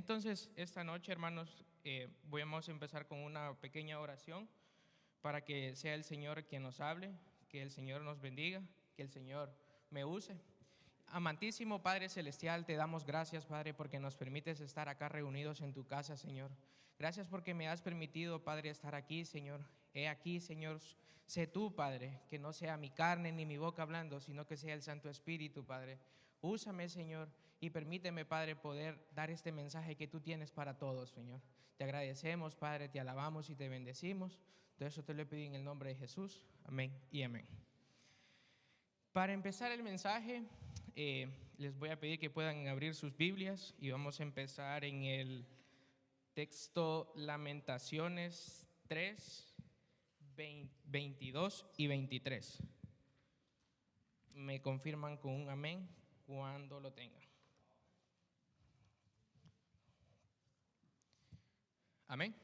Entonces, esta noche, hermanos, vamos a empezar con una pequeña oración para que sea el Señor quien nos hable, que el Señor nos bendiga, que el Señor me use. Amantísimo Padre Celestial, te damos gracias, Padre, porque nos permites estar acá reunidos en tu casa, Señor. Gracias porque me has permitido, Padre, estar aquí, Señor. He aquí, Señor, sé tú, Padre, que no sea mi carne ni mi boca hablando, sino que sea el Santo Espíritu, Padre. Úsame, Señor, y permíteme, Padre, poder dar este mensaje que tú tienes para todos, Señor. Te agradecemos, Padre, te alabamos y te bendecimos. Todo eso te lo pido en el nombre de Jesús. Amén y amén. Para empezar el mensaje, les voy a pedir que puedan abrir sus Biblias y vamos a empezar en el texto Lamentaciones 3, 22 y 23. Me confirman con un amén cuando lo tengan. Amén.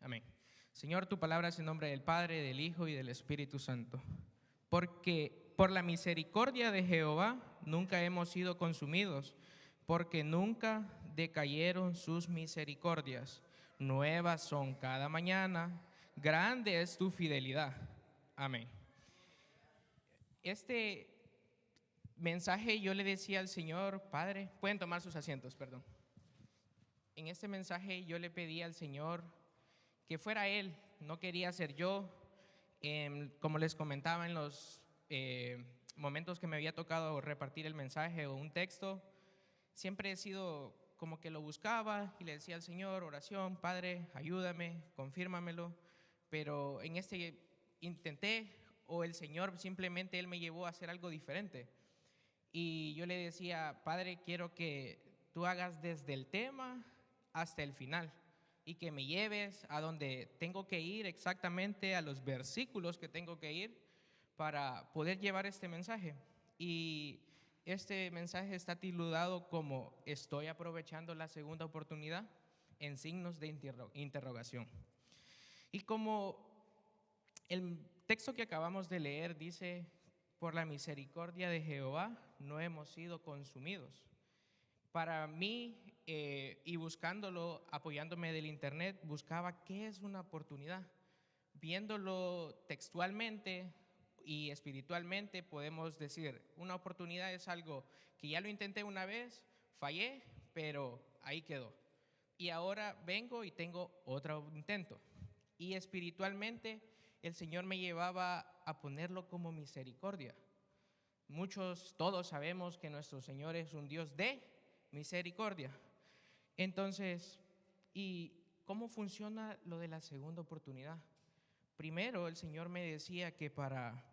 Amén. Señor, tu palabra es en nombre del Padre, del Hijo y del Espíritu Santo. Porque por la misericordia de Jehová nunca hemos sido consumidos, porque nunca decayeron sus misericordias. Nuevas son cada mañana, grande es tu fidelidad. Amén. Este mensaje yo le decía al Señor, Padre, pueden tomar sus asientos, perdón. En este mensaje yo le pedí al Señor que fuera Él, no quería ser yo. Como les comentaba en los momentos que me había tocado repartir el mensaje o un texto, siempre he sido como que lo buscaba y le decía al Señor, oración, Padre, ayúdame, confírmamelo, pero en este intenté, o el Señor simplemente Él me llevó a hacer algo diferente. Y yo le decía, Padre, quiero que tú hagas desde el tema hasta el final y que me lleves a donde tengo que ir exactamente, a los versículos que tengo que ir para poder llevar este mensaje. Y este mensaje está titulado como Estoy aprovechando la segunda oportunidad, en signos de interrogación. Y como el texto que acabamos de leer dice, por la misericordia de Jehová no hemos sido consumidos. Para mí, y buscándolo, apoyándome del internet, buscaba qué es una oportunidad. Viéndolo textualmente y espiritualmente, podemos decir, una oportunidad es algo que ya lo intenté una vez, fallé, pero ahí quedó. Y ahora vengo y tengo otro intento. Y espiritualmente, el Señor me llevaba a ponerlo como misericordia. Todos sabemos que nuestro Señor es un Dios de misericordia. Entonces, ¿y cómo funciona lo de la segunda oportunidad? Primero, el Señor me decía que para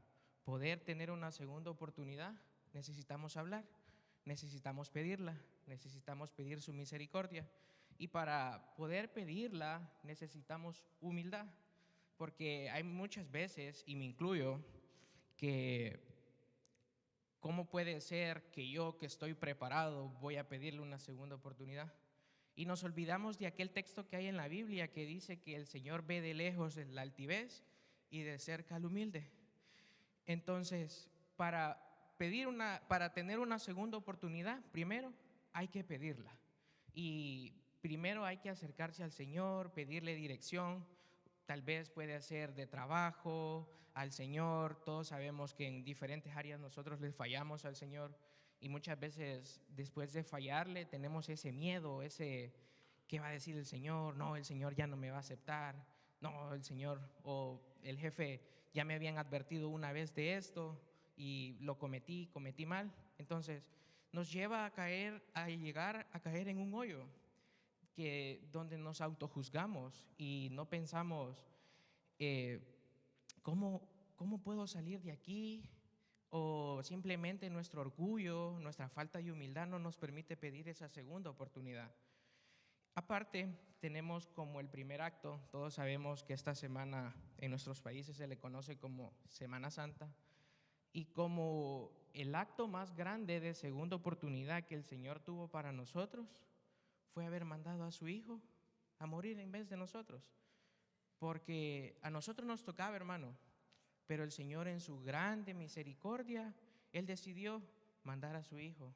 poder tener una segunda oportunidad necesitamos hablar, necesitamos pedirla, necesitamos pedir su misericordia. Y para poder pedirla necesitamos humildad, porque hay muchas veces, y me incluyo, que ¿cómo puede ser que yo, que estoy preparado, voy a pedirle una segunda oportunidad? Y nos olvidamos de aquel texto que hay en la Biblia que dice que el Señor ve de lejos la altivez y de cerca al humilde. Entonces, para tener una segunda oportunidad, primero hay que pedirla. Y primero hay que acercarse al Señor, pedirle dirección. Tal vez puede ser de trabajo, al Señor. Todos sabemos que en diferentes áreas nosotros le fallamos al Señor y muchas veces después de fallarle tenemos ese miedo, ¿qué va a decir el Señor? No, el Señor ya no me va a aceptar. No, el Señor o el jefe ya me habían advertido una vez de esto y lo cometí mal. Entonces nos lleva a llegar a caer en un hoyo donde nos autojuzgamos y no pensamos, ¿cómo puedo salir de aquí? O simplemente nuestro orgullo, nuestra falta de humildad no nos permite pedir esa segunda oportunidad. Aparte, tenemos como el primer acto, todos sabemos que esta semana en nuestros países se le conoce como Semana Santa, y como el acto más grande de segunda oportunidad que el Señor tuvo para nosotros fue haber mandado a su Hijo a morir en vez de nosotros. Porque a nosotros nos tocaba, hermano, pero el Señor en su grande misericordia, Él decidió mandar a su Hijo.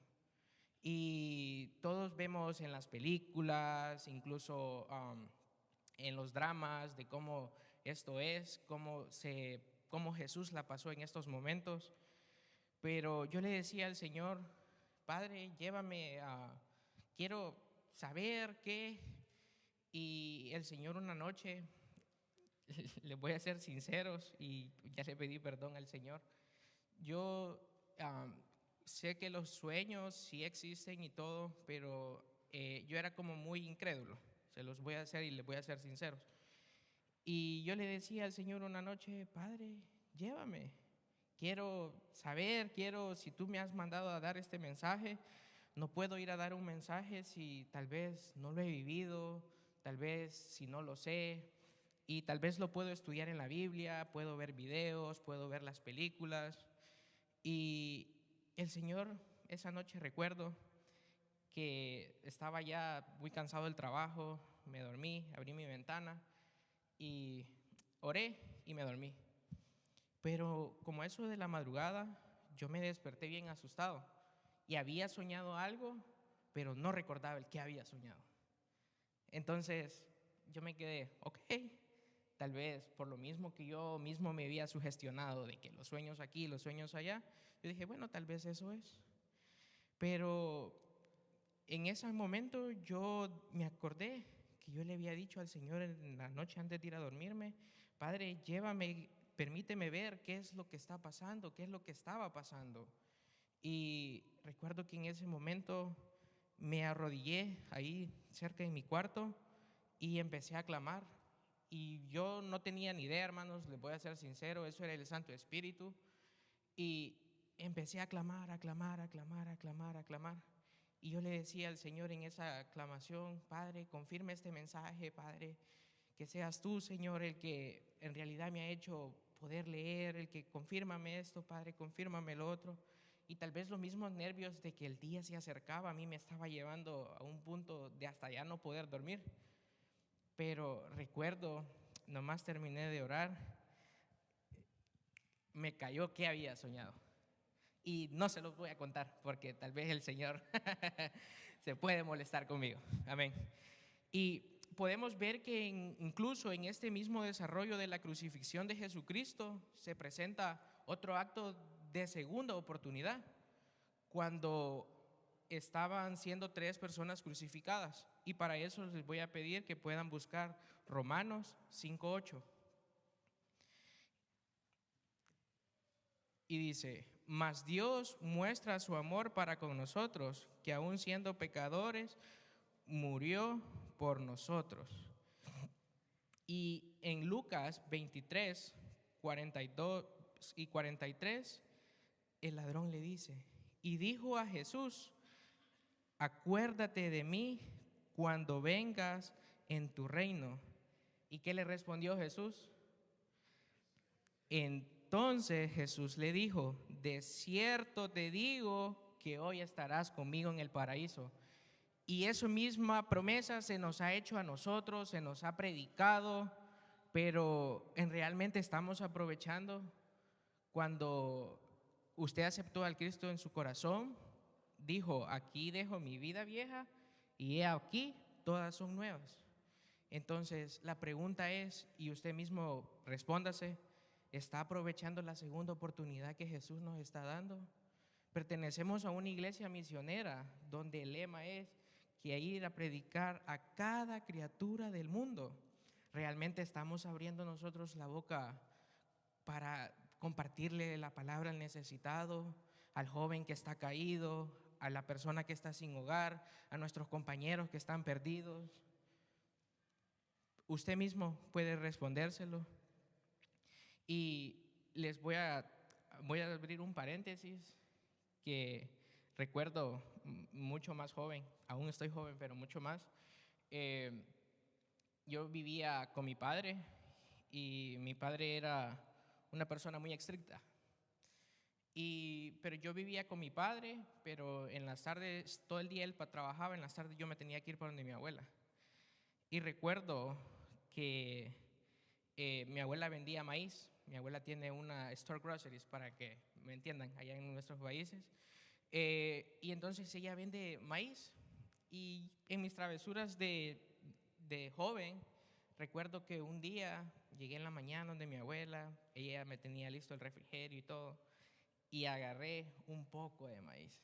Y todos vemos en las películas, incluso en los dramas, de cómo esto es, cómo Jesús la pasó en estos momentos. Pero yo le decía al Señor, Padre, llévame quiero saber qué. Y el Señor una noche, les voy a ser sinceros y ya le pedí perdón al Señor. Yo sé que los sueños sí existen y todo, pero yo era como muy incrédulo. Se los voy a hacer y les voy a ser sinceros. Y yo le decía al Señor una noche, Padre, llévame. Quiero saber, si tú me has mandado a dar este mensaje, no puedo ir a dar un mensaje si tal vez no lo he vivido, tal vez si no lo sé, y tal vez lo puedo estudiar en la Biblia, puedo ver videos, puedo ver las películas. Y el Señor, esa noche recuerdo que estaba ya muy cansado del trabajo, me dormí, abrí mi ventana y oré y me dormí. Pero como eso de la madrugada, yo me desperté bien asustado y había soñado algo, pero no recordaba el que había soñado. Entonces yo me quedé, ok, tal vez por lo mismo que yo mismo me había sugestionado de que los sueños aquí, los sueños allá, yo dije, bueno, tal vez eso es. Pero en ese momento yo me acordé que yo le había dicho al Señor en la noche antes de ir a dormirme, Padre, llévame, permíteme ver qué es lo que está pasando, qué es lo que estaba pasando. Y recuerdo que en ese momento me arrodillé ahí cerca de mi cuarto y empecé a clamar. Y yo no tenía ni idea, hermanos, les voy a ser sincero, eso era el Santo Espíritu. Y empecé a clamar, a clamar, a clamar, a clamar, a clamar. Y yo le decía al Señor en esa aclamación, Padre, confirma este mensaje, Padre, que seas tú, Señor, el que en realidad me ha hecho poder leer, el que confírmame esto, Padre, confírmame lo otro. Y tal vez los mismos nervios de que el día se acercaba a mí me estaba llevando a un punto de hasta ya no poder dormir. Pero recuerdo, nomás terminé de orar, me cayó que había soñado. Y no se los voy a contar porque tal vez el Señor se puede molestar conmigo. Amén. Y podemos ver que incluso en este mismo desarrollo de la crucifixión de Jesucristo se presenta otro acto de segunda oportunidad, cuando estaban siendo 3 personas crucificadas. Y para eso les voy a pedir que puedan buscar Romanos 5:8. Y dice, mas Dios muestra su amor para con nosotros, que aun siendo pecadores, murió por nosotros. Y en Lucas 23, 42 y 43, el ladrón le dice, y dijo a Jesús, acuérdate de mí cuando vengas en tu reino. ¿Y qué le respondió Jesús? Entonces Jesús le dijo, de cierto te digo que hoy estarás conmigo en el paraíso. Y esa misma promesa se nos ha hecho a nosotros, se nos ha predicado, pero en realmente estamos aprovechando. Cuando usted aceptó al Cristo en su corazón, dijo, aquí dejo mi vida vieja y he aquí todas son nuevas. Entonces la pregunta es, y usted mismo respóndase, ¿está aprovechando la segunda oportunidad que Jesús nos está dando? Pertenecemos a una iglesia misionera donde el lema es que ir a predicar a cada criatura del mundo. ¿Realmente estamos abriendo nosotros la boca para compartirle la palabra al necesitado, al joven que está caído, a la persona que está sin hogar, a nuestros compañeros que están perdidos? Usted mismo puede respondérselo. Y les voy a abrir un paréntesis que recuerdo mucho más joven, aún estoy joven, pero mucho más. Eh, yo vivía con mi padre y mi padre era una persona muy estricta. Pero yo vivía con mi padre, pero en las tardes, todo el día él trabajaba, en las tardes yo me tenía que ir para donde mi abuela. Y recuerdo que mi abuela vendía maíz. Mi abuela tiene una store groceries, para que me entiendan, allá en nuestros países. Y entonces ella vende maíz. Y en mis travesuras de joven, recuerdo que un día llegué en la mañana donde mi abuela, ella me tenía listo el refrigerio y todo, y agarré un poco de maíz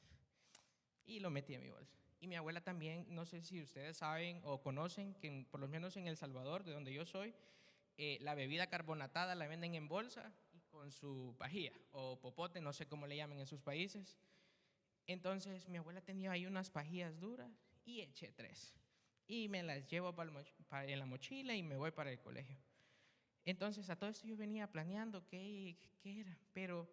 y lo metí en mi bolsa. Y mi abuela también, no sé si ustedes saben o conocen que por lo menos en El Salvador, de donde yo soy, la bebida carbonatada la venden en bolsa y con su pajilla o popote, no sé cómo le llaman en sus países. Entonces mi abuela tenía ahí unas pajillas duras y eché 3. Y me las llevo en la mochila y me voy para el colegio. Entonces a todo esto yo venía planeando qué era, pero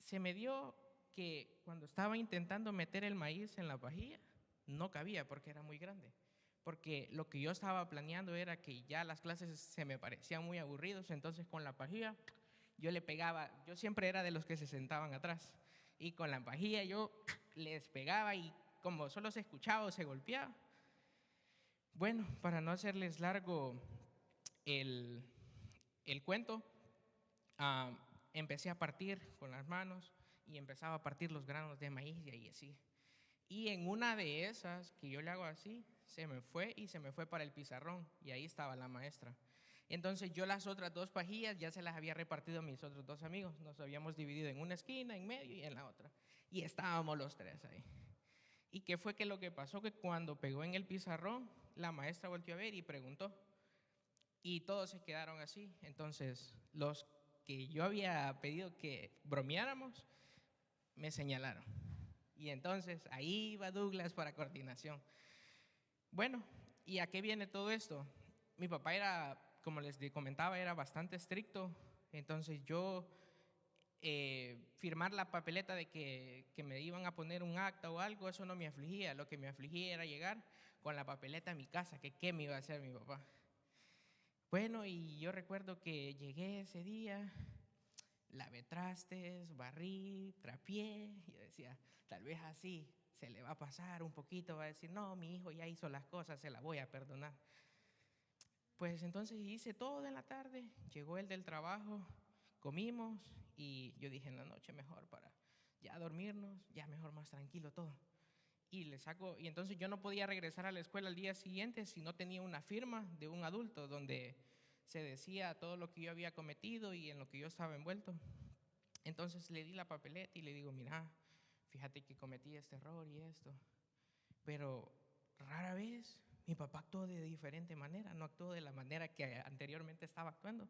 se me dio que cuando estaba intentando meter el maíz en la pajilla, no cabía porque era muy grande. Porque lo que yo estaba planeando era que ya las clases se me parecían muy aburridos, entonces con la pajilla yo le pegaba, yo siempre era de los que se sentaban atrás, y con la pajilla yo les pegaba y como solo se escuchaba o se golpeaba. Bueno, para no hacerles largo el, el cuento, ah, empecé a partir con las manos y empezaba a partir los granos de maíz y ahí así. Y en una de esas que yo le hago así, se me fue y se me fue para el pizarrón y ahí estaba la maestra. Entonces yo las otras 2 pajillas ya se las había repartido a mis otros 2 amigos. Nos habíamos dividido en una esquina, en medio y en la otra. Y estábamos los 3 ahí. ¿Y qué fue que lo que pasó? Que cuando pegó en el pizarrón, la maestra volvió a ver y preguntó. Y todos se quedaron así. Entonces los que yo había pedido que bromeáramos, me señalaron. Y entonces ahí va Douglas para coordinación. Bueno, ¿y a qué viene todo esto? Mi papá era, como les comentaba, era bastante estricto. Entonces yo firmar la papeleta de que me iban a poner un acta o algo, eso no me afligía. Lo que me afligía era llegar con la papeleta a mi casa, que qué me iba a hacer mi papá. Bueno, y yo recuerdo que llegué ese día, lavé trastes, barrí, trapié, y yo decía, tal vez así se le va a pasar un poquito, va a decir, no, mi hijo ya hizo las cosas, se la voy a perdonar. Pues entonces hice todo en la tarde, llegó el del trabajo, comimos y yo dije en la noche mejor para ya dormirnos, ya mejor más tranquilo todo. Y le saco, y entonces yo no podía regresar a la escuela al día siguiente si no tenía una firma de un adulto donde se decía todo lo que yo había cometido y en lo que yo estaba envuelto. Entonces le di la papeleta y le digo, mira, fíjate que cometí este error y esto. Pero rara vez mi papá actuó de diferente manera, no actuó de la manera que anteriormente estaba actuando.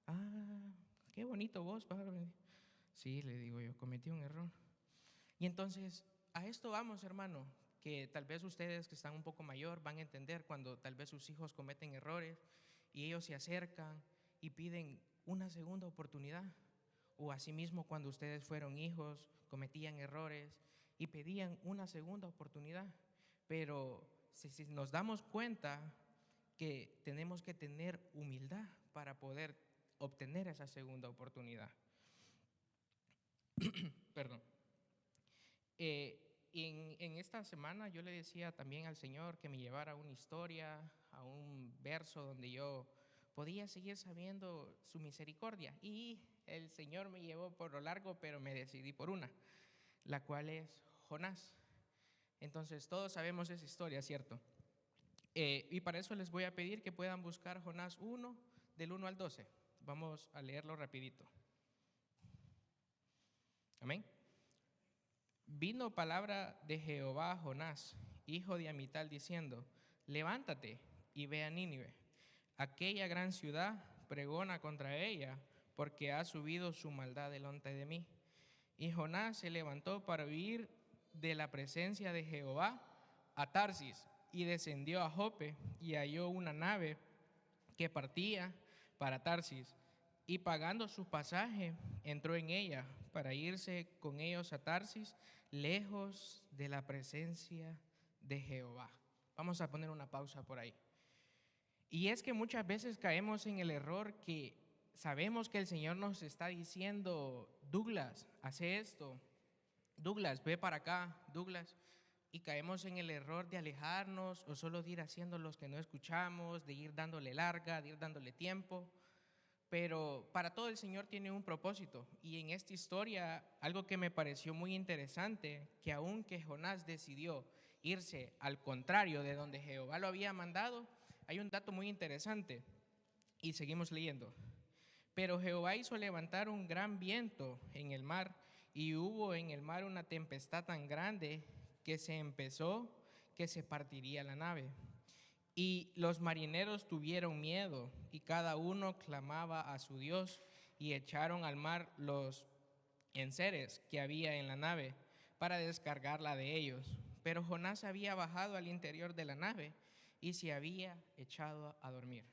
Ah, qué bonito vos, padre. Sí, le digo yo, cometí un error. Y entonces, a esto vamos, hermano, que tal vez ustedes que están un poco mayor van a entender cuando tal vez sus hijos cometen errores y ellos se acercan y piden una segunda oportunidad. O asimismo cuando ustedes fueron hijos, cometían errores y pedían una segunda oportunidad. Pero si nos damos cuenta que tenemos que tener humildad para poder obtener esa segunda oportunidad. Perdón. En esta semana yo le decía también al Señor que me llevara a una historia, a un verso donde yo podía seguir sabiendo su misericordia. Y el Señor me llevó por lo largo, pero me decidí por una, la cual es Jonás. Entonces todos sabemos esa historia, ¿cierto? Y para eso les voy a pedir que puedan buscar Jonás 1, del 1 al 12. Vamos a leerlo rapidito. Amén. Vino palabra de Jehová a Jonás, hijo de Amital, diciendo, levántate y ve a Nínive, aquella gran ciudad, pregona contra ella, porque ha subido su maldad delante de mí. Y Jonás se levantó para huir de la presencia de Jehová a Tarsis, y descendió a Jope, y halló una nave que partía para Tarsis, y pagando su pasaje, entró en ella para irse con ellos a Tarsis, lejos de la presencia de Jehová. Vamos a poner una pausa por ahí. Y es que muchas veces caemos en el error que sabemos que el Señor nos está diciendo, Douglas, hace esto, Douglas, ve para acá, Douglas, y caemos en el error de alejarnos o solo de ir haciendo los que no escuchamos, de ir dándole larga, de ir dándole tiempo. pero para todo el Señor tiene un propósito. Y en esta historia, algo que me pareció muy interesante, que aunque Jonás decidió irse al contrario de donde Jehová lo había mandado, hay un dato muy interesante. Y seguimos leyendo. Pero Jehová hizo levantar un gran viento en el mar, y hubo en el mar una tempestad tan grande que se partiría la nave. Y los marineros tuvieron miedo, y cada uno clamaba a su Dios, y echaron al mar los enseres que había en la nave para descargarla de ellos. Pero Jonás había bajado al interior de la nave y se había echado a dormir.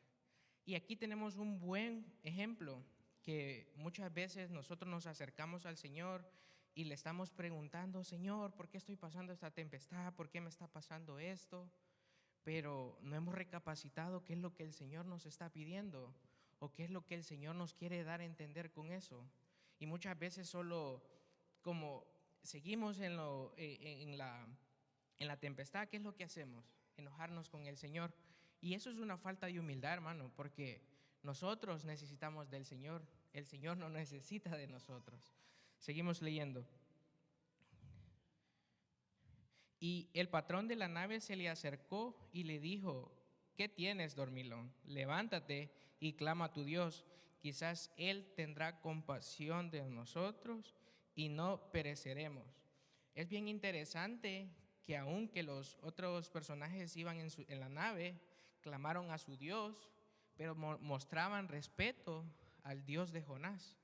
Y aquí tenemos un buen ejemplo, que muchas veces nosotros nos acercamos al Señor y le estamos preguntando: Señor, ¿por qué estoy pasando esta tempestad? ¿Por qué me está pasando esto? Pero no hemos recapacitado qué es lo que el Señor nos está pidiendo o qué es lo que el Señor nos quiere dar a entender con eso. Y muchas veces solo como seguimos en la tempestad, ¿qué es lo que hacemos? Enojarnos con el Señor. Y eso es una falta de humildad, hermano, porque nosotros necesitamos del Señor, el Señor no necesita de nosotros. Seguimos leyendo. Y el patrón de la nave se le acercó y le dijo: ¿qué tienes, dormilón? Levántate y clama a tu Dios. Quizás Él tendrá compasión de nosotros y no pereceremos. Es bien interesante que aunque los otros personajes iban en la nave, clamaron a su Dios, pero mostraban respeto al Dios de Jonás.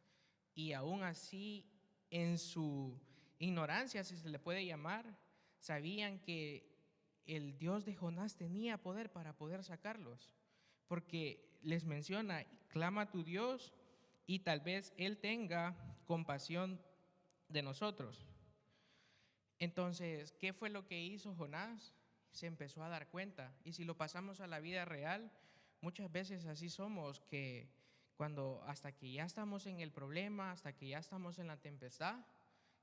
Y aún así, en su ignorancia, si se le puede llamar, sabían que el Dios de Jonás tenía poder para poder sacarlos, porque les menciona: clama a tu Dios y tal vez Él tenga compasión de nosotros. Entonces, ¿qué fue lo que hizo Jonás? Se empezó a dar cuenta. Y si lo pasamos a la vida real, muchas veces así somos, que hasta que ya estamos en el problema, hasta que ya estamos en la tempestad,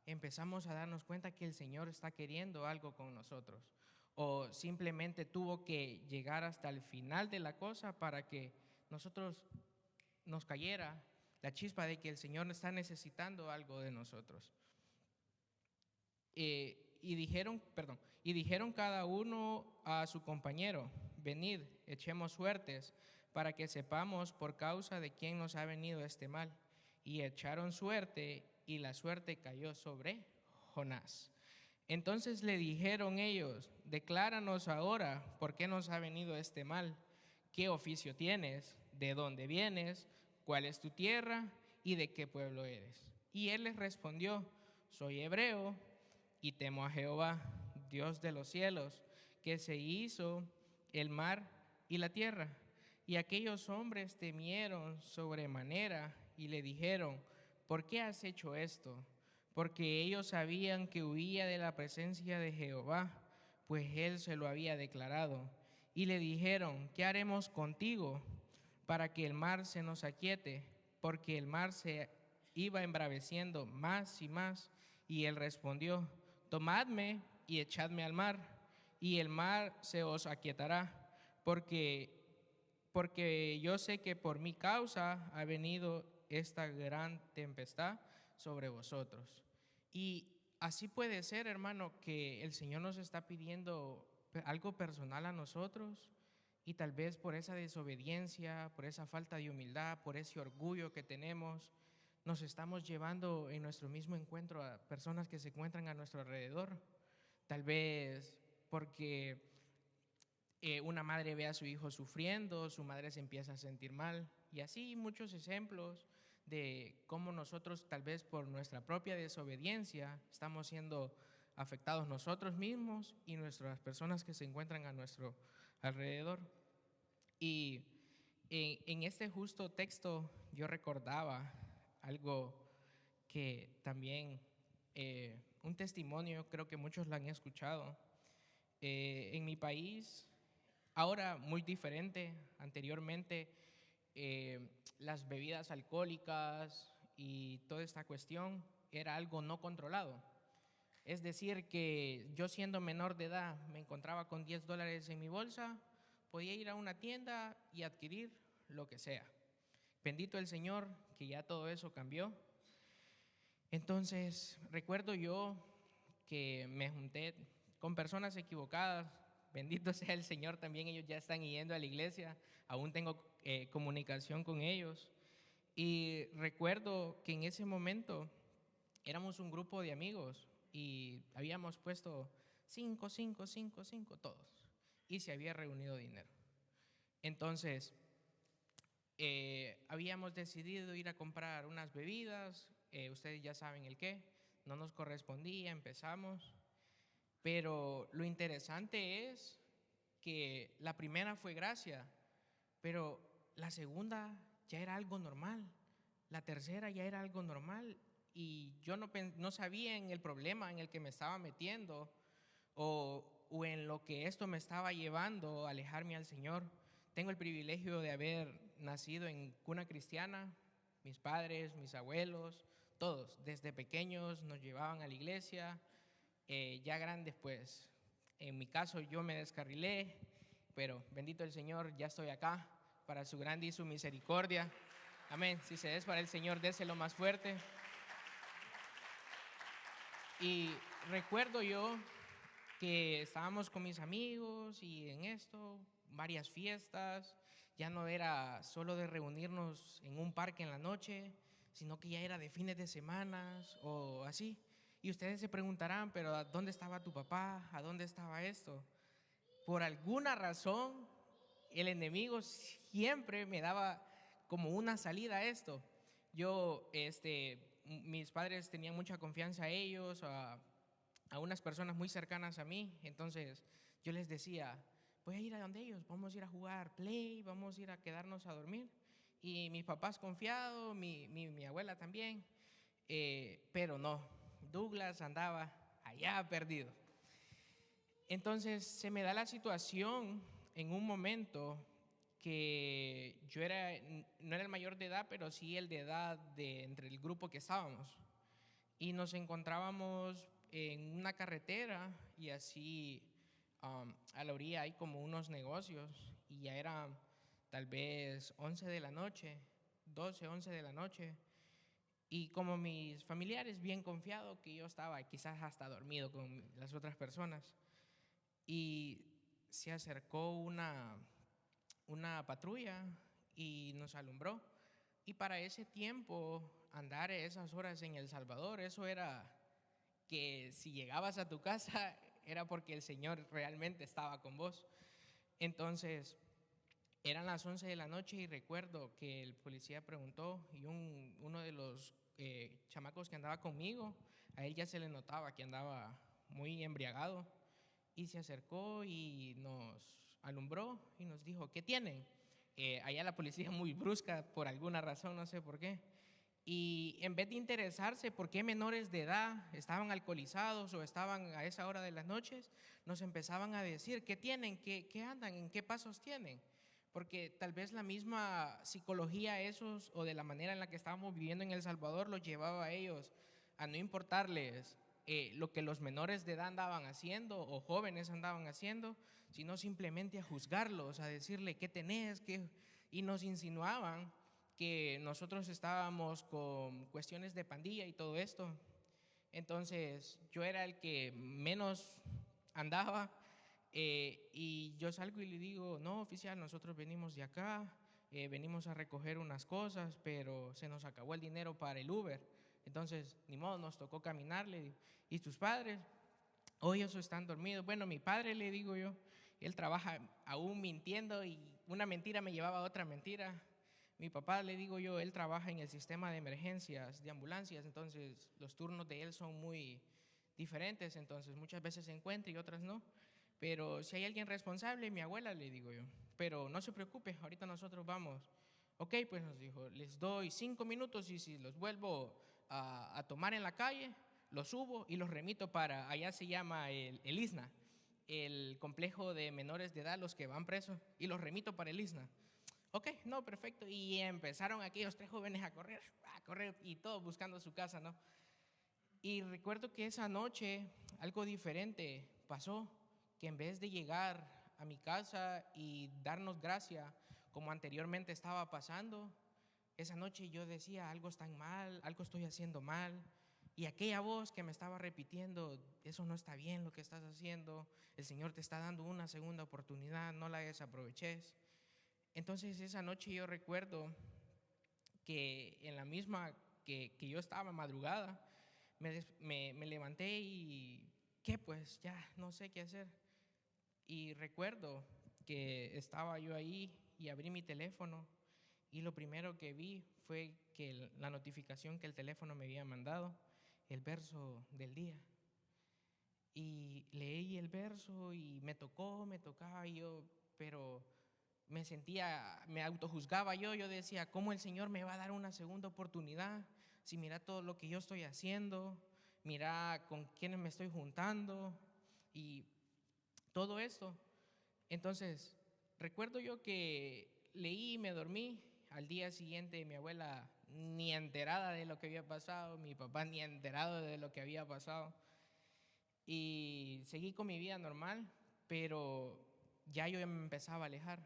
empezamos a darnos cuenta que el Señor está queriendo algo con nosotros, o simplemente tuvo que llegar hasta el final de la cosa para que nosotros nos cayera la chispa de que el Señor está necesitando algo de nosotros. Y dijeron cada uno a su compañero: venid, echemos suertes, para que sepamos por causa de quién nos ha venido este mal. Y echaron suerte, y la suerte cayó sobre Jonás. Entonces le dijeron ellos: decláranos ahora por qué nos ha venido este mal. ¿Qué oficio tienes? ¿De dónde vienes? ¿Cuál es tu tierra? ¿Y de qué pueblo eres? Y él les respondió: soy hebreo y temo a Jehová, Dios de los cielos, que se hizo el mar y la tierra. Y aquellos hombres temieron sobremanera y le dijeron: ¿por qué has hecho esto? Porque ellos sabían que huía de la presencia de Jehová, pues él se lo había declarado. Y le dijeron: ¿qué haremos contigo para que el mar se nos aquiete? Porque el mar se iba embraveciendo más y más. Y él respondió: tomadme y echadme al mar, y el mar se os aquietará, porque yo sé que por mi causa ha venido esta gran tempestad sobre vosotros. Y así puede ser, hermano, que el Señor nos está pidiendo algo personal a nosotros, y tal vez por esa desobediencia, por esa falta de humildad, por ese orgullo que tenemos, nos estamos llevando en nuestro mismo encuentro a personas que se encuentran a nuestro alrededor. Tal vez porque una madre ve a su hijo sufriendo, su madre se empieza a sentir mal, y así muchos ejemplos de cómo nosotros, tal vez por nuestra propia desobediencia, estamos siendo afectados nosotros mismos y nuestras personas que se encuentran a nuestro alrededor. Y en este justo texto yo recordaba algo que también, un testimonio, creo que muchos lo han escuchado. En mi país, ahora muy diferente, anteriormente, las bebidas alcohólicas y toda esta cuestión era algo no controlado. Es decir, que yo, siendo menor de edad, me encontraba con $10 en mi bolsa, podía ir a una tienda y adquirir lo que sea. bendito el Señor que ya todo eso cambió. Entonces, recuerdo yo que me junté con personas equivocadas. Bendito sea el Señor, también ellos ya están yendo a la iglesia. Aún tengo comunicación con ellos. Y recuerdo que en ese momento éramos un grupo de amigos y habíamos puesto 5, 5, 5, 5, todos. Y se había reunido dinero. Entonces, habíamos decidido ir a comprar unas bebidas, ustedes ya saben el qué, no nos correspondía, empezamos, pero lo interesante es que la primera fue gracia, pero la segunda ya era algo normal, la tercera ya era algo normal y yo no sabía en el problema en el que me estaba metiendo o en lo que esto me estaba llevando a alejarme al Señor. Tengo el privilegio de haber nacido en cuna cristiana, mis padres, mis abuelos, todos desde pequeños nos llevaban a la iglesia, ya grandes pues en mi caso yo me descarrilé, pero bendito el Señor, ya estoy acá para su grande y su misericordia. Amén. Si se es para el Señor, déselo más fuerte. Y recuerdo yo que estábamos con mis amigos y en esto, varias fiestas, ya no era solo de reunirnos en un parque en la noche, sino que ya era de fines de semana o así. Y ustedes se preguntarán, pero ¿a dónde estaba tu papá? ¿A dónde estaba esto? Por alguna razón, el enemigo siempre me daba como una salida a esto. Yo, mis padres tenían mucha confianza a ellos, a unas personas muy cercanas a mí, entonces yo les decía, voy a ir a donde ellos, vamos a ir a jugar play, vamos a ir a quedarnos a dormir. Y mis papás confiados, mi abuela también, pero no, Douglas andaba allá perdido. Entonces se me da la situación en un momento que yo no era el mayor de edad, pero sí el de edad de entre el grupo que estábamos. Y nos encontrábamos en una carretera y así a la orilla hay como unos negocios y ya era tal vez 11 de la noche, 12, 11 de la noche. Y como mis familiares bien confiados que yo estaba quizás hasta dormido con las otras personas y se acercó una patrulla y nos alumbró. Y para ese tiempo, andar esas horas en El Salvador, eso era que si llegabas a tu casa era porque el Señor realmente estaba con vos. Entonces, eran las 11 de la noche y recuerdo que el policía preguntó y uno de los chamacos que andaba conmigo, a él ya se le notaba que andaba muy embriagado y se acercó y nos alumbró y nos dijo, ¿qué tienen? Allá la policía muy brusca por alguna razón, no sé por qué. Y en vez de interesarse por qué menores de edad estaban alcoholizados o estaban a esa hora de las noches, nos empezaban a decir, ¿qué tienen? ¿Qué andan? ¿En qué pasos tienen? Porque tal vez la misma psicología esos o de la manera en la que estábamos viviendo en El Salvador los llevaba a ellos a no importarles lo que los menores de edad andaban haciendo o jóvenes andaban haciendo, sino simplemente a juzgarlos, a decirle qué tenés, y nos insinuaban que nosotros estábamos con cuestiones de pandilla y todo esto. Entonces yo era el que menos andaba y yo salgo y le digo, no oficial, nosotros venimos de acá, venimos a recoger unas cosas, pero se nos acabó el dinero para el Uber. Entonces, ni modo, nos tocó caminar. Le digo, ¿y tus padres? Hoy ellos están dormidos. Bueno, mi padre, le digo yo, él trabaja aún mintiendo y una mentira me llevaba a otra mentira. Mi papá, le digo yo, él trabaja en el sistema de emergencias, de ambulancias, entonces los turnos de él son muy diferentes, entonces muchas veces se encuentra y otras no. Pero si hay alguien responsable, mi abuela, le digo yo. Pero no se preocupe, ahorita nosotros vamos. Ok, pues nos dijo, les doy 5 minutos y si los vuelvo a tomar en la calle, los subo y los remito para, allá se llama el ISNA, el complejo de menores de edad, los que van presos, y los remito para el ISNA. Ok, no, perfecto. Y empezaron aquellos 3 jóvenes a correr y todos buscando su casa, ¿no? Y recuerdo que esa noche algo diferente pasó, que en vez de llegar a mi casa y darnos gracia, como anteriormente estaba pasando, esa noche yo decía, algo está mal, algo estoy haciendo mal. Y aquella voz que me estaba repitiendo, eso no está bien lo que estás haciendo, el Señor te está dando una segunda oportunidad, no la desaproveches. Entonces esa noche yo recuerdo que en la misma que yo estaba madrugada, me levanté y ¿qué? Pues ya no sé qué hacer. Y recuerdo que estaba yo ahí y abrí mi teléfono y lo primero que vi fue que la notificación que el teléfono me había mandado, el verso del día. Y leí el verso y me tocaba y yo, pero me sentía, me autojuzgaba yo decía, ¿cómo el Señor me va a dar una segunda oportunidad? Si mira todo lo que yo estoy haciendo, mira con quiénes me estoy juntando y todo esto. Entonces, recuerdo yo que leí y me dormí. Al día siguiente mi abuela ni enterada de lo que había pasado, mi papá ni enterado de lo que había pasado. Y seguí con mi vida normal, pero ya yo me empezaba a alejar.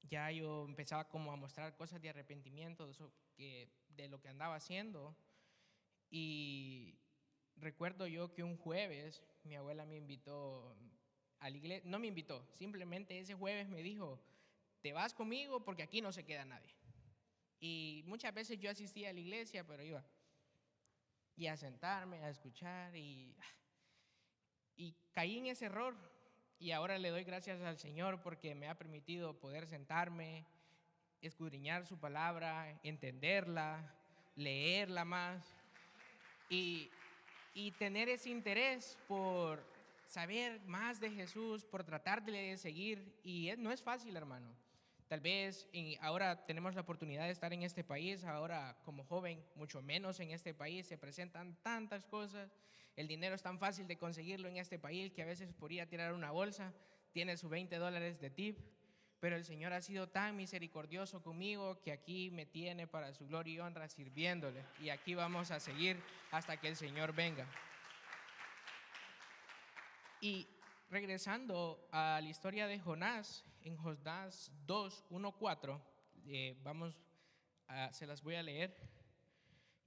Ya yo empezaba como a mostrar cosas de arrepentimiento de lo que andaba haciendo. Y recuerdo yo que un jueves mi abuela me invitó a la iglesia, no me invitó, simplemente ese jueves me dijo, te vas conmigo porque aquí no se queda nadie. Y muchas veces yo asistía a la iglesia, pero iba y a sentarme, a escuchar y caí en ese error. Y ahora le doy gracias al Señor porque me ha permitido poder sentarme, escudriñar su palabra, entenderla, leerla más y, y tener ese interés por saber más de Jesús, por tratar de seguir. Y no es fácil, hermano. Tal vez ahora tenemos la oportunidad de estar en este país, ahora como joven, mucho menos en este país, se presentan tantas cosas. El dinero es tan fácil de conseguirlo en este país que a veces por ir a tirar una bolsa tiene sus $20 de tip. Pero el Señor ha sido tan misericordioso conmigo que aquí me tiene para su gloria y honra sirviéndole. Y aquí vamos a seguir hasta que el Señor venga. Y regresando a la historia de Jonás, en Jonás 2, 1, 4, se las voy a leer.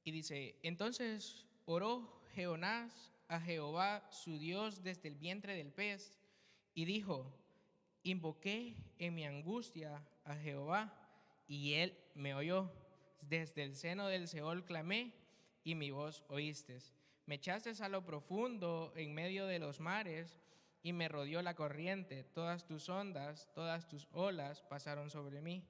Y dice, entonces oró Jonás a Jehová su Dios desde el vientre del pez y dijo, invoqué en mi angustia a Jehová y él me oyó. Desde el seno del Seol clamé y mi voz oíste. Me echaste a lo profundo en medio de los mares y me rodeó la corriente. Todas tus ondas, todas tus olas pasaron sobre mí.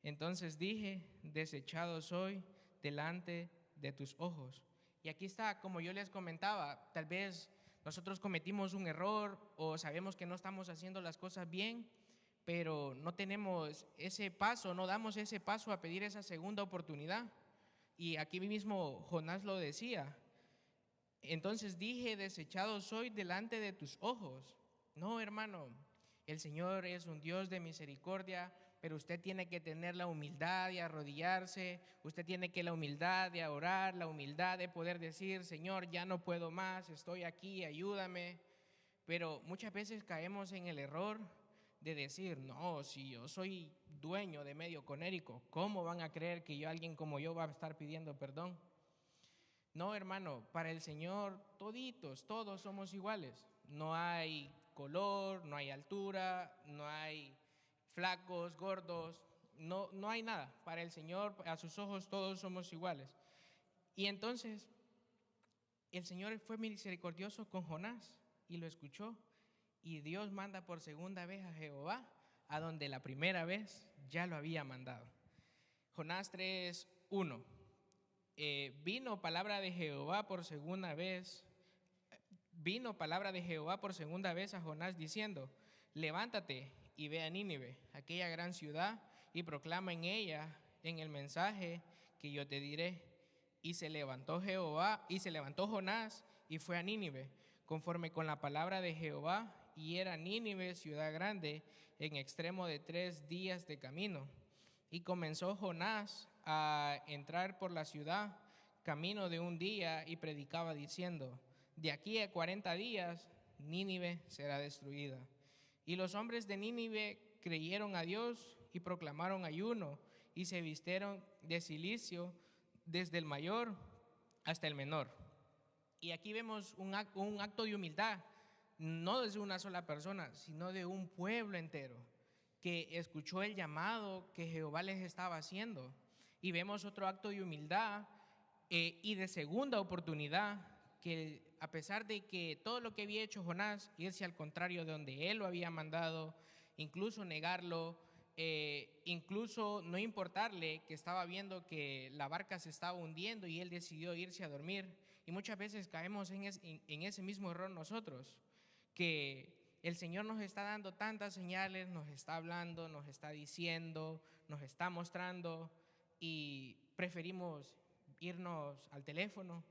Entonces dije, desechado soy delante de tus ojos. Y aquí está, como yo les comentaba, tal vez nosotros cometimos un error o sabemos que no estamos haciendo las cosas bien, pero no tenemos ese paso, no damos ese paso a pedir esa segunda oportunidad. Y aquí mismo Jonás lo decía. Entonces dije, desechado soy delante de tus ojos. No, hermano, el Señor es un Dios de misericordia, pero usted tiene que tener la humildad de arrodillarse, usted tiene que la humildad de orar, la humildad de poder decir, Señor, ya no puedo más, estoy aquí, ayúdame. Pero muchas veces caemos en el error de decir, no, si yo soy dueño de medio Conérico, ¿cómo van a creer que alguien como yo va a estar pidiendo perdón? No, hermano, para el Señor toditos, todos somos iguales. No hay color, no hay altura, no hay flacos, gordos, no hay nada. Para el Señor, a sus ojos todos somos iguales. Y entonces el Señor fue misericordioso con Jonás y lo escuchó. Y Dios manda por segunda vez a Jehová, a donde la primera vez ya lo había mandado. Jonás 3:1. Vino palabra de Jehová por segunda vez a Jonás diciendo, levántate y ve a Nínive, aquella gran ciudad, y proclama en ella en el mensaje que yo te diré. Y se levantó Jonás y fue a Nínive, conforme con la palabra de Jehová, y era Nínive ciudad grande, en extremo de 3 días de camino. Y comenzó Jonás a entrar por la ciudad, camino de un día, y predicaba diciendo, de aquí a 40 días Nínive será destruida. Y los hombres de Nínive creyeron a Dios y proclamaron ayuno y se vistieron de cilicio desde el mayor hasta el menor. Y aquí vemos un acto de humildad, no de una sola persona, sino de un pueblo entero que escuchó el llamado que Jehová les estaba haciendo. Y vemos otro acto de humildad y de segunda oportunidad, que a pesar de que todo lo que había hecho Jonás, irse al contrario de donde él lo había mandado, incluso negarlo, incluso no importarle que estaba viendo que la barca se estaba hundiendo y él decidió irse a dormir. Y muchas veces caemos en ese mismo error nosotros, que el Señor nos está dando tantas señales, nos está hablando, nos está diciendo, nos está mostrando, y preferimos irnos al teléfono,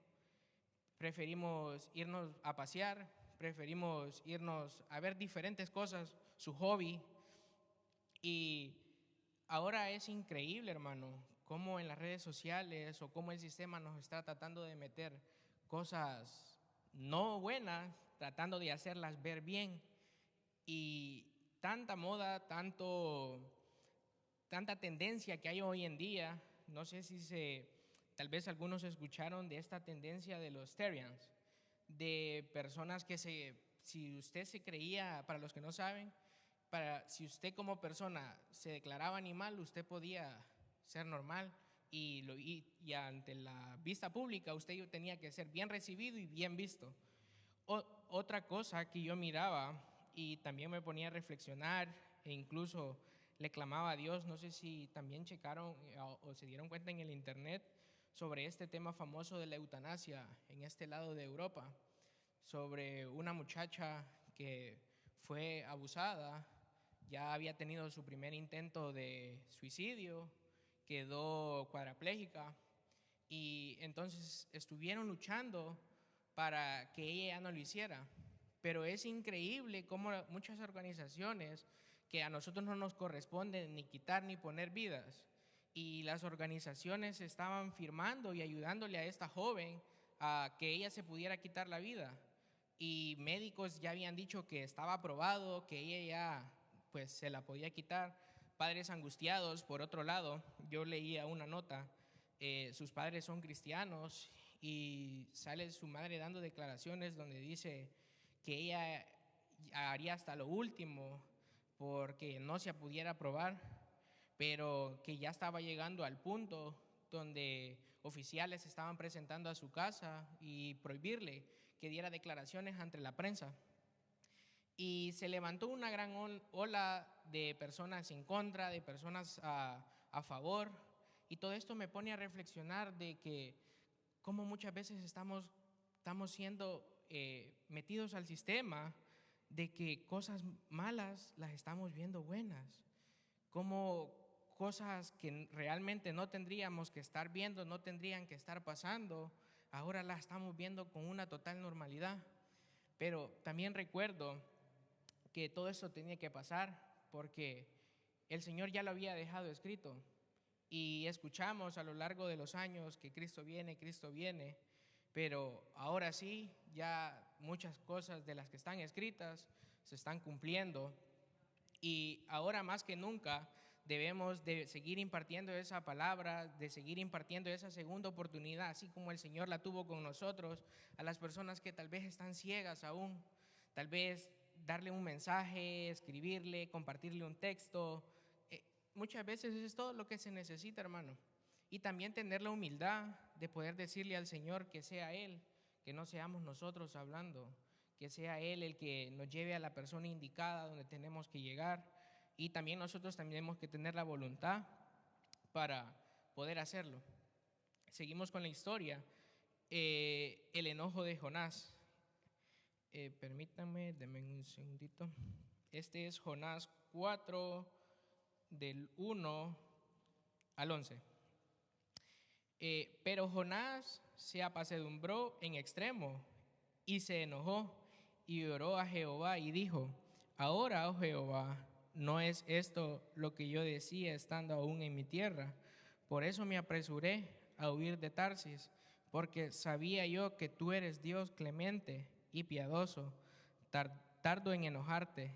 preferimos irnos a pasear, preferimos irnos a ver diferentes cosas, su hobby. Y ahora es increíble, hermano, cómo en las redes sociales o cómo el sistema nos está tratando de meter cosas no buenas, tratando de hacerlas ver bien. Y tanta moda, tanta tendencia que hay hoy en día. No sé si tal vez algunos escucharon de esta tendencia de los Terians, de personas que si usted se creía, para los que no saben, si usted como persona se declaraba animal, usted podía ser normal y ante la vista pública usted tenía que ser bien recibido y bien visto. Otra cosa que yo miraba y también me ponía a reflexionar e incluso le clamaba a Dios, no sé si también checaron o se dieron cuenta en el internet sobre este tema famoso de la eutanasia en este lado de Europa, sobre una muchacha que fue abusada, ya había tenido su primer intento de suicidio, quedó cuadraplégica y entonces estuvieron luchando para que ella ya no lo hiciera. Pero es increíble cómo muchas organizaciones que a nosotros no nos corresponden ni quitar ni poner vidas, y las organizaciones estaban firmando y ayudándole a esta joven a que ella se pudiera quitar la vida, y médicos ya habían dicho que estaba aprobado, que ella ya pues se la podía quitar. Padres angustiados. Por otro lado, yo leía una nota, sus padres son cristianos y sale su madre dando declaraciones donde dice que ella haría hasta lo último porque no se pudiera aprobar, pero que ya estaba llegando al punto donde oficiales estaban presentando a su casa y prohibirle que diera declaraciones ante la prensa. Y se levantó una gran ola de personas en contra, de personas a favor, y todo esto me pone a reflexionar de que cómo muchas veces estamos siendo metidos al sistema, de que cosas malas las estamos viendo buenas, como cosas que realmente no tendríamos que estar viendo, no tendrían que estar pasando, ahora las estamos viendo con una total normalidad. Pero también recuerdo que todo eso tenía que pasar porque el Señor ya lo había dejado escrito, y escuchamos a lo largo de los años que Cristo viene, pero ahora sí, ya muchas cosas de las que están escritas se están cumpliendo, y ahora más que nunca debemos de seguir impartiendo esa palabra, de seguir impartiendo esa segunda oportunidad, así como el Señor la tuvo con nosotros, a las personas que tal vez están ciegas aún, tal vez darle un mensaje, escribirle, compartirle un texto. Muchas veces eso es todo lo que se necesita, hermano. Y también tener la humildad de poder decirle al Señor que sea Él, que no seamos nosotros hablando, que sea Él el que nos lleve a la persona indicada donde tenemos que llegar. Y también nosotros tenemos que tener la voluntad para poder hacerlo. Seguimos con la historia. El enojo de Jonás. Permítanme, denme un segundito. Este es Jonás 4, del 1 al 11. Pero Jonás se apesadumbró en extremo y se enojó y oró a Jehová y dijo: ahora, oh Jehová, ¿no es esto lo que yo decía estando aún en mi tierra? Por eso me apresuré a huir de Tarsis, porque sabía yo que tú eres Dios clemente y piadoso, tardo en enojarte.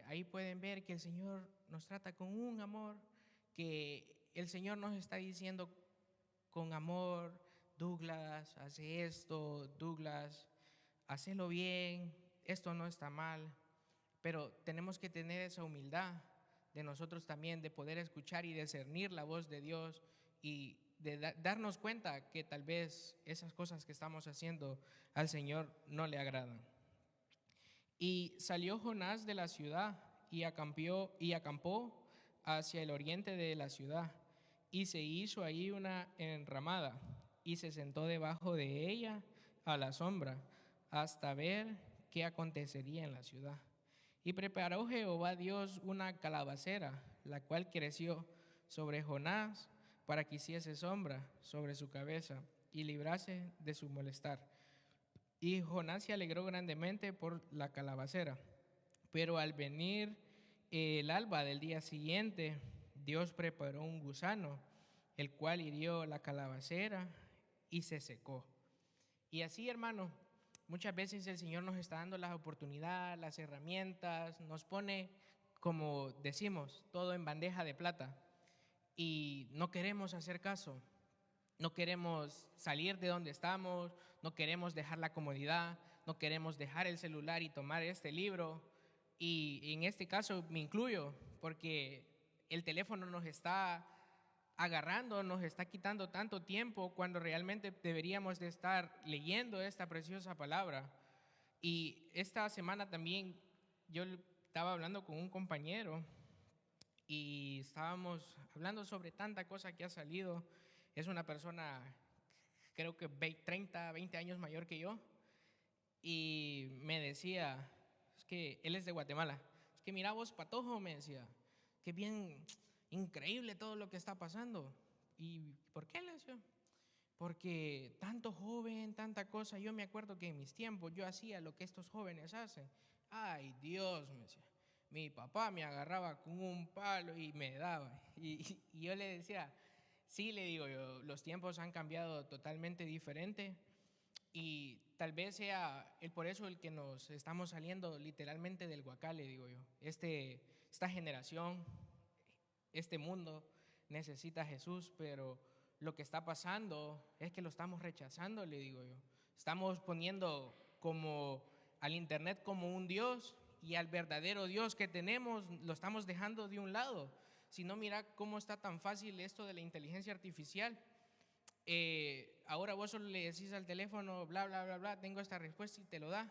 Ahí pueden ver que el Señor nos trata con un amor que el Señor nos está diciendo con amor: Douglas, hace esto, Douglas, hacelo bien, esto no está mal. Pero tenemos que tener esa humildad de nosotros también, de poder escuchar y discernir la voz de Dios y de darnos cuenta que tal vez esas cosas que estamos haciendo al Señor no le agradan. Y salió Jonás de la ciudad y acampó hacia el oriente de la ciudad, y se hizo ahí una enramada, y se sentó debajo de ella a la sombra, hasta ver qué acontecería en la ciudad. Y preparó Jehová Dios una calabacera, la cual creció sobre Jonás, para que hiciese sombra sobre su cabeza y librase de su molestar. Y Jonás se alegró grandemente por la calabacera. Pero al venir el alba del día siguiente, Dios preparó un gusano, el cual hirió la calabacera y se secó. Y así, hermano, muchas veces el Señor nos está dando las oportunidades, las herramientas, nos pone, como decimos, todo en bandeja de plata. Y no queremos hacer caso. No queremos salir de donde estamos, no queremos dejar la comodidad, no queremos dejar el celular y tomar este libro. Y en este caso me incluyo, porque el teléfono nos está agarrando, nos está quitando tanto tiempo cuando realmente deberíamos de estar leyendo esta preciosa palabra. Y esta semana también yo estaba hablando con un compañero y estábamos hablando sobre tanta cosa que ha salido. Es una persona, creo que 30, 20 años mayor que yo, y me decía, es que él es de Guatemala, es que mira vos, Patojo, me decía, que bien increíble todo lo que está pasando. ¿Y por qué? Le decía, porque tanto joven, tanta cosa. Yo me acuerdo que en mis tiempos yo hacía lo que estos jóvenes hacen. Ay, Dios, me decía. Mi papá me agarraba con un palo y me daba. Y yo le decía, sí, le digo yo, los tiempos han cambiado totalmente diferente y tal vez sea por eso el que nos estamos saliendo literalmente del huacal, le digo yo. Esta generación, este mundo necesita a Jesús, pero lo que está pasando es que lo estamos rechazando, le digo yo. Estamos poniendo como al internet como un Dios, y al verdadero Dios que tenemos lo estamos dejando de un lado. Si no, mira cómo está tan fácil esto de la inteligencia artificial. Ahora vos solo le decís al teléfono, bla, bla, bla, bla, tengo esta respuesta y te lo da.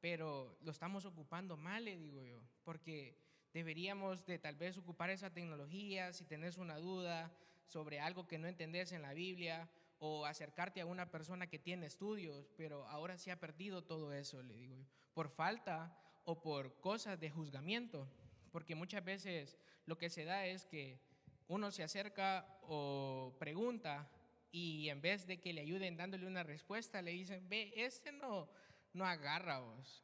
Pero lo estamos ocupando mal, le digo yo, porque deberíamos de tal vez ocupar esa tecnología si tenés una duda sobre algo que no entendés en la Biblia, o acercarte a una persona que tiene estudios, pero ahora se ha perdido todo eso, le digo yo, por falta o por cosas de juzgamiento, porque muchas veces lo que se da es que uno se acerca o pregunta y en vez de que le ayuden dándole una respuesta, le dicen, ve, no agarra vos,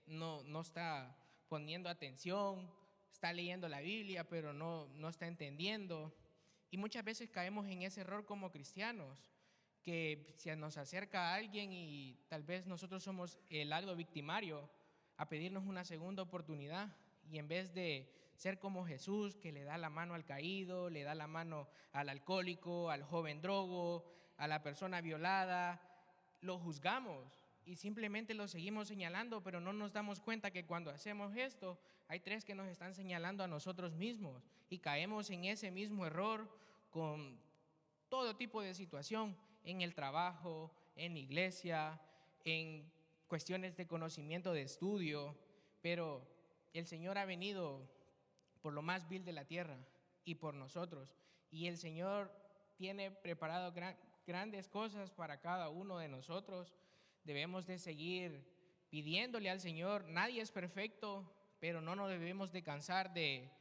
no está poniendo atención, está leyendo la Biblia, pero no está entendiendo. Y muchas veces caemos en ese error como cristianos, que se nos acerca a alguien y tal vez nosotros somos el lado victimario a pedirnos una segunda oportunidad, y en vez de ser como Jesús, que le da la mano al caído, le da la mano al alcohólico, al joven drogo, a la persona violada, lo juzgamos y simplemente lo seguimos señalando, pero no nos damos cuenta que cuando hacemos esto, hay tres que nos están señalando a nosotros mismos, y caemos en ese mismo error con todo tipo de situación, en el trabajo, en la iglesia, en cuestiones de conocimiento, de estudio. Pero el Señor ha venido por lo más vil de la tierra y por nosotros, y el Señor tiene preparado grandes cosas para cada uno de nosotros. Debemos de seguir pidiéndole al Señor. Nadie es perfecto, pero no nos debemos de cansar de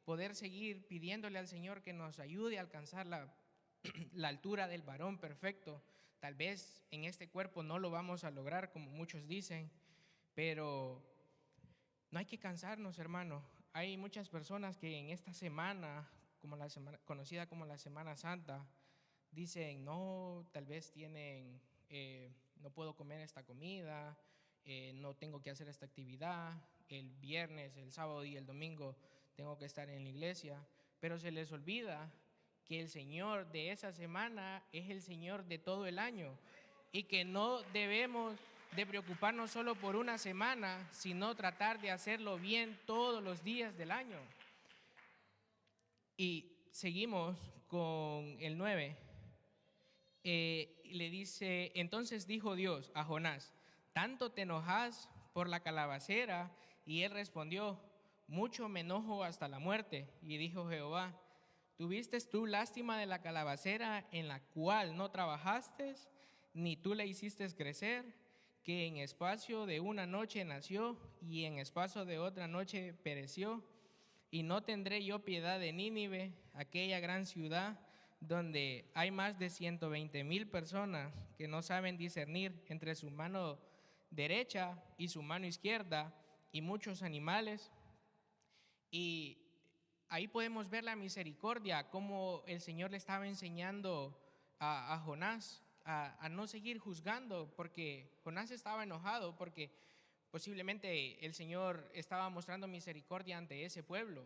poder seguir pidiéndole al Señor que nos ayude a alcanzar la altura del varón perfecto. Tal vez en este cuerpo no lo vamos a lograr, como muchos dicen, pero no hay que cansarnos, hermano. Hay muchas personas que en esta semana, como la semana conocida como la Semana Santa, dicen, no, tal vez no puedo comer esta comida, no tengo que hacer esta actividad, el viernes, el sábado y el domingo tengo que estar en la iglesia. pero se les olvida que el Señor de esa semana es el Señor de todo el año y que no debemos de preocuparnos solo por una semana, sino tratar de hacerlo bien todos los días del año. Y seguimos con el 9. Le dice, entonces dijo Dios a Jonás, ¿tanto te enojas por la calabacera? Y él respondió, mucho me enojo hasta la muerte. Y dijo Jehová, ¿tuviste tú lástima de la calabacera en la cual no trabajaste, ni tú la hiciste crecer, que en espacio de una noche nació y en espacio de otra noche pereció? Y no tendré yo piedad de Nínive, aquella gran ciudad donde hay más de 120,000 personas que no saben discernir entre su mano derecha y su mano izquierda, y muchos animales. Y ahí podemos ver la misericordia, cómo el Señor le estaba enseñando a Jonás a no seguir juzgando, porque Jonás estaba enojado, porque posiblemente el Señor estaba mostrando misericordia ante ese pueblo,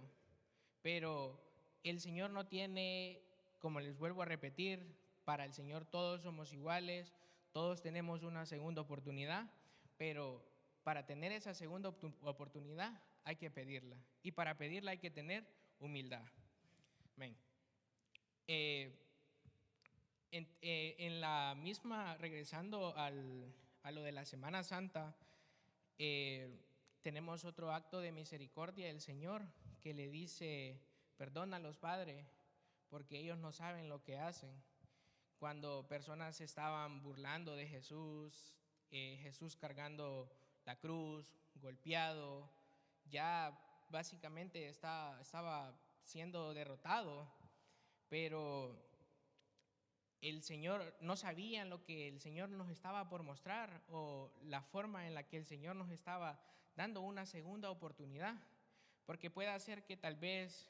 pero el Señor no tiene, como les vuelvo a repetir, para el Señor todos somos iguales, todos tenemos una segunda oportunidad, pero para tener esa segunda oportunidad hay que pedirla, y para pedirla hay que tener humildad. Amén. En la misma, regresando a lo de la Semana Santa, tenemos otro acto de misericordia del Señor que le dice, perdónalos, Padre, porque ellos no saben lo que hacen. Cuando personas estaban burlando de Jesús, Jesús cargando la cruz, golpeado, ya básicamente estaba siendo derrotado, pero el Señor, no sabían lo que el Señor nos estaba por mostrar o la forma en la que el Señor nos estaba dando una segunda oportunidad, porque puede ser que tal vez,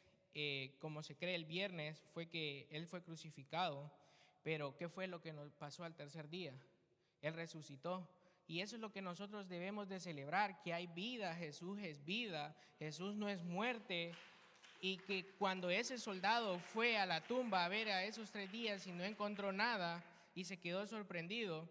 como se cree el viernes, fue que Él fue crucificado, pero ¿qué fue lo que nos pasó al tercer día? Él resucitó. Y eso es lo que nosotros debemos de celebrar, que hay vida, Jesús es vida, Jesús no es muerte. Y que cuando ese soldado fue a la tumba a ver a esos 3 días y no encontró nada y se quedó sorprendido,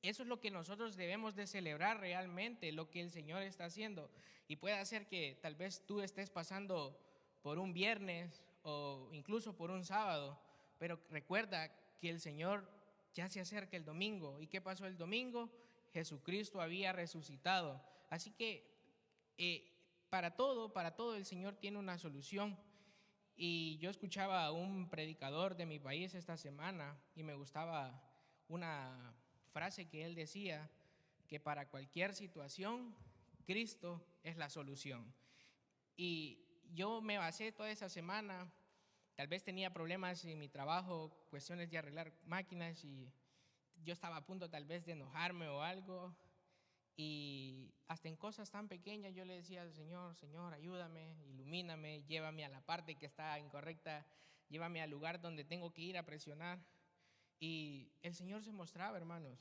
eso es lo que nosotros debemos de celebrar realmente, lo que el Señor está haciendo. Y puede ser que tal vez tú estés pasando por un viernes o incluso por un sábado, pero recuerda que el Señor ya se acerca el domingo. ¿Y qué pasó el domingo? Jesucristo había resucitado. Así que para todo el Señor tiene una solución. Y yo escuchaba a un predicador de mi país esta semana y me gustaba una frase que él decía, que para cualquier situación, Cristo es la solución. Y yo me basé toda esa semana, tal vez tenía problemas en mi trabajo, cuestiones de arreglar máquinas y yo estaba a punto tal vez de enojarme o algo. Y hasta en cosas tan pequeñas yo le decía al Señor, Señor, ayúdame, ilumíname, llévame a la parte que está incorrecta, llévame al lugar donde tengo que ir a presionar. Y el Señor se mostraba, hermanos,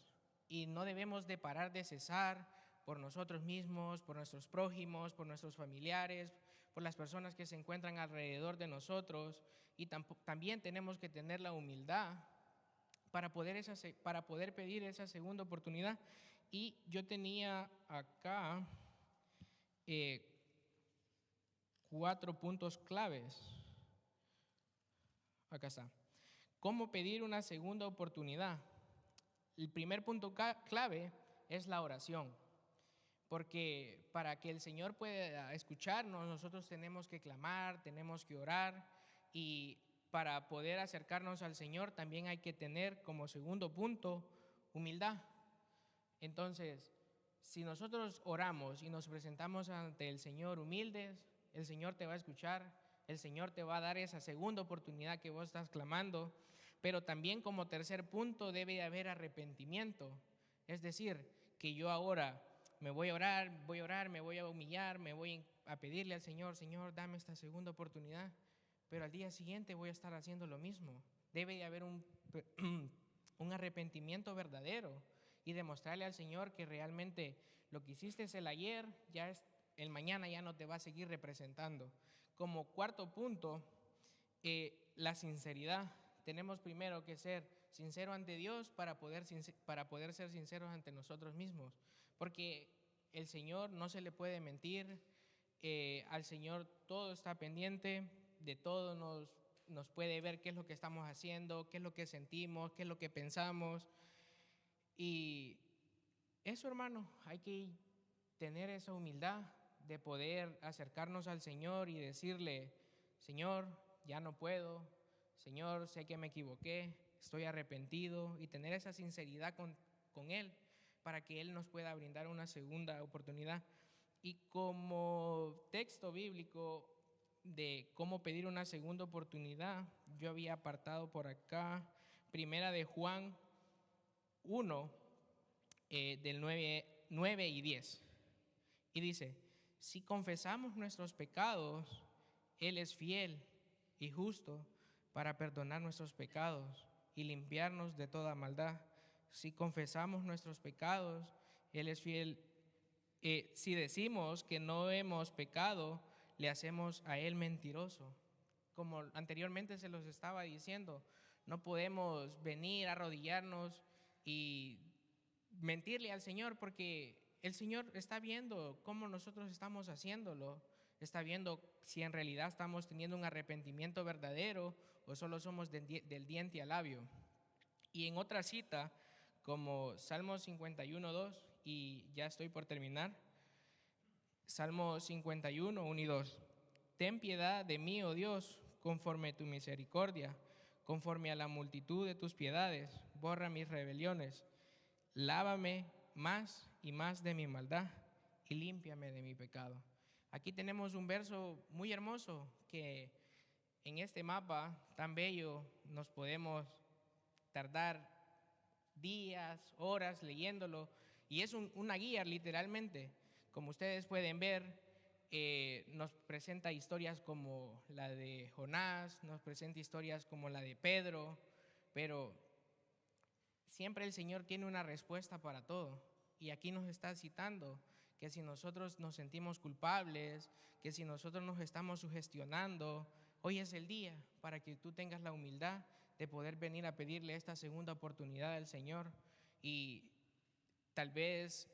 y no debemos de parar de cesar por nosotros mismos, por nuestros prójimos, por nuestros familiares, por las personas que se encuentran alrededor de nosotros. Y también tenemos que tener la humildad para poder pedir esa segunda oportunidad. Y yo tenía acá 4 puntos claves. Acá está. ¿Cómo pedir una segunda oportunidad? El primer punto clave es la oración, porque para que el Señor pueda escucharnos, nosotros tenemos que clamar, tenemos que orar, y para poder acercarnos al Señor también hay que tener como segundo punto humildad. Entonces, si nosotros oramos y nos presentamos ante el Señor humildes, el Señor te va a escuchar, el Señor te va a dar esa segunda oportunidad que vos estás clamando, pero también como tercer punto debe haber arrepentimiento. Es decir, que yo ahora me voy a orar, me voy a humillar, me voy a pedirle al Señor, Señor, dame esta segunda oportunidad, pero al día siguiente voy a estar haciendo lo mismo. Debe de haber un arrepentimiento verdadero y demostrarle al Señor que realmente lo que hiciste el ayer, el mañana ya no te va a seguir representando. Como cuarto punto, la sinceridad. Tenemos primero que ser sinceros ante Dios para poder ser sinceros ante nosotros mismos, porque el Señor no se le puede mentir, al Señor todo está pendiente, de todo nos puede ver qué es lo que estamos haciendo, qué es lo que sentimos, qué es lo que pensamos. Y eso, hermano, hay que tener esa humildad de poder acercarnos al Señor y decirle: Señor, ya no puedo, Señor, sé que me equivoqué, estoy arrepentido, y tener esa sinceridad con Él para que Él nos pueda brindar una segunda oportunidad. Y como texto bíblico de cómo pedir una segunda oportunidad, yo había apartado por acá Primera de Juan 1, del 9 y 10. Y dice: si confesamos nuestros pecados, Él es fiel y justo para perdonar nuestros pecados y limpiarnos de toda maldad. Si confesamos nuestros pecados, Él es fiel. Si decimos que no hemos pecado, le hacemos a Él mentiroso. Como anteriormente se los estaba diciendo, no podemos venir a arrodillarnos y mentirle al Señor, porque el Señor está viendo cómo nosotros estamos haciéndolo, está viendo si en realidad estamos teniendo un arrepentimiento verdadero o solo somos del diente al labio. Y en otra cita, como Salmo 51:2, y ya estoy por terminar, Salmo 51, 1 y 2. Ten piedad de mí, oh Dios, conforme tu misericordia, conforme a la multitud de tus piedades, borra mis rebeliones. Lávame más y más de mi maldad y límpiame de mi pecado. Aquí tenemos un verso muy hermoso que en este mapa tan bello nos podemos tardar días, horas leyéndolo, y es una guía literalmente. Como ustedes pueden ver, nos presenta historias como la de Jonás, nos presenta historias como la de Pedro, pero siempre el Señor tiene una respuesta para todo. Y aquí nos está citando que si nosotros nos sentimos culpables, que si nosotros nos estamos sugestionando, hoy es el día para que tú tengas la humildad de poder venir a pedirle esta segunda oportunidad al Señor. Y tal vez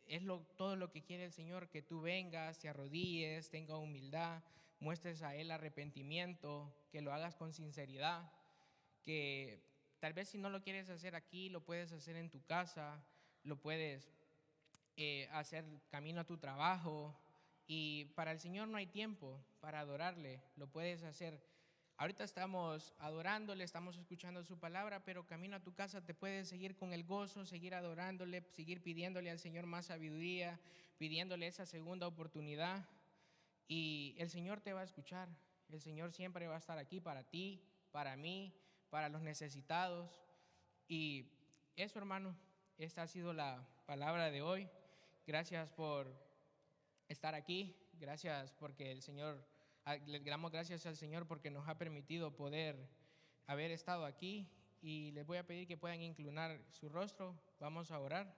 es todo lo que quiere el Señor, que tú vengas, te arrodilles, tengas humildad, muestres a Él arrepentimiento, que lo hagas con sinceridad, que tal vez si no lo quieres hacer aquí, lo puedes hacer en tu casa, lo puedes hacer camino a tu trabajo. Y para el Señor no hay tiempo para adorarle, lo puedes hacer. Ahorita estamos adorándole, estamos escuchando su palabra, pero camino a tu casa te puedes seguir con el gozo, seguir adorándole, seguir pidiéndole al Señor más sabiduría, pidiéndole esa segunda oportunidad, y el Señor te va a escuchar. El Señor siempre va a estar aquí para ti, para mí, para los necesitados. Y eso, hermano, esta ha sido la palabra de hoy. Gracias por estar aquí, gracias porque el Señor, le damos gracias al Señor porque nos ha permitido poder haber estado aquí, y les voy a pedir que puedan inclinar su rostro. Vamos a orar.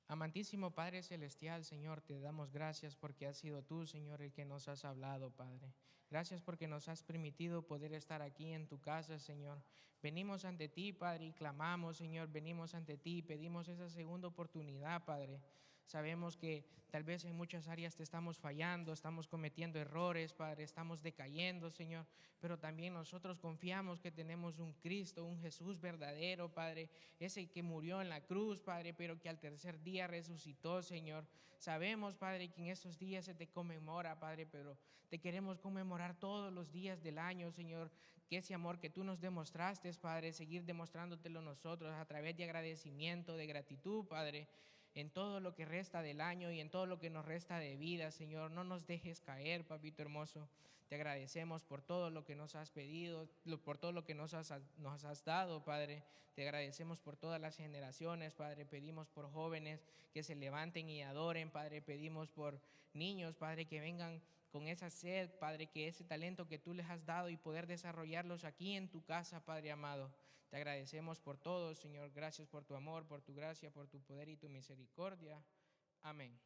Amantísimo Padre Celestial, Señor, te damos gracias porque has sido tú, Señor, el que nos has hablado, Padre. Gracias porque nos has permitido poder estar aquí en tu casa, Señor. Venimos ante ti, Padre, y clamamos, Señor, venimos ante ti y pedimos esa segunda oportunidad, Padre. Sabemos que tal vez en muchas áreas te estamos fallando, estamos cometiendo errores, Padre, estamos decayendo, Señor, pero también nosotros confiamos que tenemos un Cristo, un Jesús verdadero, Padre, ese que murió en la cruz, Padre, pero que al tercer día resucitó, Señor. Sabemos, Padre, que en estos días se te conmemora, Padre, pero te queremos conmemorar todos los días del año, Señor, que ese amor que tú nos demostraste, Padre, seguir demostrándotelo nosotros a través de agradecimiento, de gratitud, Padre, en todo lo que resta del año y en todo lo que nos resta de vida, Señor. No nos dejes caer, papito hermoso. Te agradecemos por todo lo que nos has pedido, por todo lo que nos has dado, Padre. Te agradecemos por todas las generaciones, Padre. Pedimos por jóvenes que se levanten y adoren, Padre. Pedimos por niños, Padre, que vengan con esa sed, Padre, que ese talento que tú les has dado y poder desarrollarlos aquí en tu casa, Padre amado. Te agradecemos por todo, Señor. Gracias por tu amor, por tu gracia, por tu poder y tu misericordia. Amén.